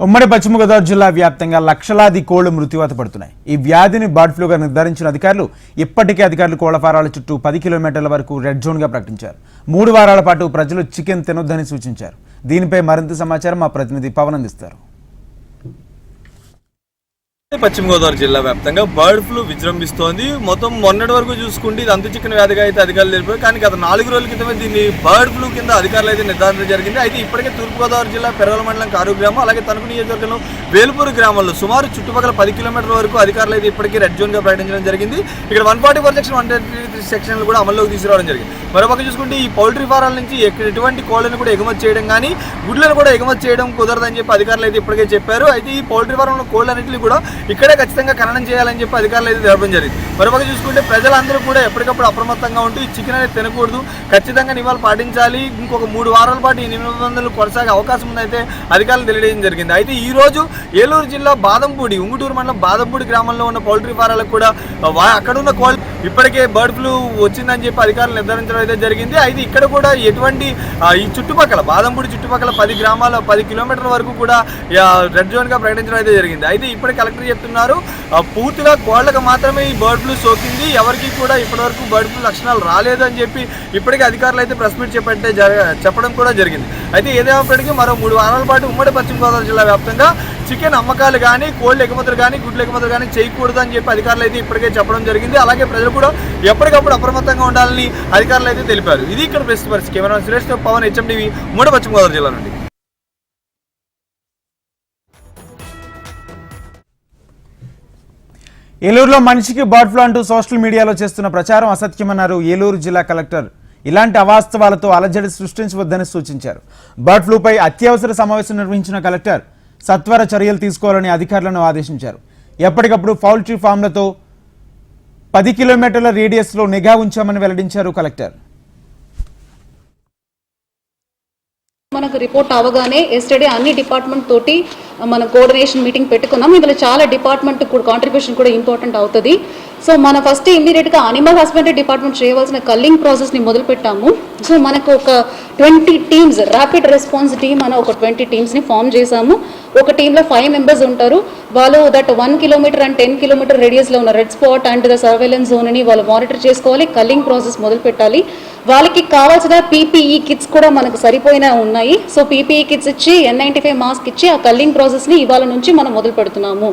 ఉమ్మడి పశ్చిమ గోదావరి జిల్లా వ్యాప్తంగా లక్షలాది కోళ్లు మృత్యువాత పడుతున్నాయి. ఈ వ్యాధిని బర్డ్ ఫ్లూగా నిర్ధారించిన అధికారులు ఇప్పటికే అధికారులు కోళ్ల ఫారాల చుట్టూ 10 కిలోమీటర్ల వరకు రెడ్ జోన్గా ప్రకటించారు. 3 వారాల పాటు ప్రజలు చికెన్ తినొద్దని సూచించారు. దీనిపై మరింత సమాచారం మా ప్రతినిధి పవన్ అందిస్తారు. పశ్చిమ గోదావరి జిల్లా వ్యాప్తంగా బర్డ్ ఫ్లూ విజృంభిస్తోంది. మొత్తం మొన్నటి వరకు చూసుకుంటే ఇది అంతు చికెన్ వ్యాధిగా అయితే అధికారులు తెలిపారు. కానీ గత 4 రోజుల క్రితమే దీన్ని బర్డ్ ఫ్లూ కింద అధికారులు అయితే నిర్ధారించడం జరిగింది. అయితే ఇప్పటికే తూర్పుగోదావరి జిల్లా పెరవల మండలం కారు గ్రామం, అలాగే తణుకు నియోజకవర్గంలో వేలుపూరు గ్రామాల్లో సుమారు చుట్టుపక్కల 10 కిలోమీటర్ల వరకు అధికారులు అయితే ఇప్పటికీ రెడ్ జోన్గా ప్రకటించడం జరిగింది. ఇక్కడ 144 సెక్షన్ 133 సెక్షన్లు కూడా అమల్లోకి తీసుకురావడం జరిగింది. మరోపక్క చూసుకుంటే ఈ పౌల్ట్రీ ఫారాల నుంచి ఎటువంటి కోళ్లను కూడా ఎగుమతి చేయడం కానీ గుడ్లను కూడా ఎగుమతి చేయడం కుదరదని చెప్పి అధికారులు అయితే ఇప్పటికే చెప్పారు. అయితే ఈ పౌల్ట్రీ ఫారంలో కోళ్లన్నింటినీ కూడా ఇక్కడే ఖచ్చితంగా ఖననం చేయాలని చెప్పి అధికారులు అయితే తెలపడం జరిగింది. మరోపక్క చూసుకుంటే ప్రజలందరూ కూడా ఎప్పటికప్పుడు అప్రమత్తంగా ఉంటూ ఈ చికెన్ అనేది తినకూడదు, ఖచ్చితంగా నియమాలు పాటించాలి, ఇంకొక 3 వారాల పాటు ఈ నిబంధనలు కొనసాగే అవకాశం ఉందైతే అధికారులు తెలియజేయడం జరిగింది. అయితే ఈ రోజు ఏలూరు జిల్లా బాదంపూడి ఉంగుటూరు మండలం బాదంపూడి గ్రామంలో ఉన్న పౌల్ట్రీ ఫారాలకు కూడా అక్కడ ఉన్న కోళ్ళు ఇప్పటికే బర్డ్ ఫ్లూ వచ్చిందని చెప్పి అధికారులు నిర్ధారించడం అయితే జరిగింది. అయితే ఇక్కడ కూడా ఎటువంటి ఈ చుట్టుపక్కల బాదంపూడి చుట్టుపక్కల 10 కిలోమీటర్ల వరకు కూడా రెడ్ జోన్గా ప్రకటించడం అయితే జరిగింది. అయితే ఇప్పటికే కలెక్టర్ చెప్తున్నారు పూర్తిగా కోళ్లకు మాత్రమే ఈ బర్డ్ ఫ్లూ సోకింది, ఎవరికి కూడా ఇప్పటివరకు బర్డ్ ఫ్లూ లక్షణాలు రాలేదు అని చెప్పి ఇప్పటికే అధికారులు అయితే ప్రెస్ మీట్ చెప్పడం కూడా జరిగింది. అయితే ఏదేమైనప్పటికీ మరో 3 వారాల పాటు ఉమ్మడి పశ్చిమ గోదావరి జిల్లా వ్యాప్తంగా చికెన్ అమ్మకాలు కానీ కోళ్ళు ఎగుమతులు కానీ గుడ్లు ఎగుమతులు కానీ చేయకూడదు అని చెప్పి అధికారులు అయితే ఇప్పటికే చెప్పడం జరిగింది. అలాగే ప్రజలు కూడా ఎప్పటికప్పుడు అప్రమత్తంగా ఉండాలని అధికారులు అయితే తెలిపారు. ఇది ఇక్కడ ప్రస్తుత పరిస్థితి. కెమెరా సురేష్ తో పవన్, HMTV, ఉమ్మడి పశ్చిమ గోదావరి జిల్లా నుండి. ఏలూరులో మనిషికి బర్డ్ ఫ్లూ అంటూ సోషల్ మీడియాలో చేస్తున్న ప్రచారం అసత్యమన్నారు ఏలూరు జిల్లా కలెక్టర్. ఇలాంటి అవాస్తవాలతో అలజడి సృష్టించవద్దని సూచించారు. బర్డ్ ఫ్లూపై అత్యవసర సమావేశం నిర్వహించిన కలెక్టర్ సత్వర చర్యలు తీసుకోవాలని అధికారులను ఆదేశించారు. ఎప్పటికప్పుడు పౌల్ట్రీ ఫామ్లతో 10 కిలోమీటర్ల రేడియస్లో నిఘా ఉంచామని వెల్లడించారు కలెక్టర్. మనకు రిపోర్ట్ అవగానే ఎస్టర్డే అన్ని డిపార్ట్మెంట్ తోటి మన కోఆర్డినేషన్ మీటింగ్ పెట్టుకున్నాం. ఇందులో చాలా డిపార్ట్మెంట్ కాంట్రిబ్యూషన్ కూడా ఇంపార్టెంట్ అవుతుంది. సో మన ఫస్ట్ ఇమీడియట్గా అనిమల్ హస్బెండరీ డిపార్ట్మెంట్ చేయవలసిన కల్లింగ్ ప్రాసెస్ని మొదలు పెట్టాము. సో మనకు ఒక 20 టీమ్స్ ర్యాపిడ్ రెస్పాన్స్ టీమ్ అని ఒక 20 టీమ్స్ని ఫామ్ చేశాము. ఒక టీంలో 5 మెంబర్స్ ఉంటారు. వాళ్ళు దట్ 1 కిలోమీటర్ అండ్ 10 కిలోమీటర్ రేడియస్లో ఉన్న red spot and the surveillance జోన్ని వాళ్ళు మానిటర్ చేసుకోవాలి. కల్లింగ్ ప్రాసెస్ మొదలు పెట్టాలి. వాళ్ళకి కావాల్సిన PPE కిట్స్ కూడా మనకు సరిపోయిన ఉన్నాయి. సో PPE కిట్స్ ఇచ్చి N95 మాస్క్ ఇచ్చి ఆ కల్లింగ్ ప్రాసెస్ని ఇవాళ నుంచి మనం మొదలు పెడుతున్నాము.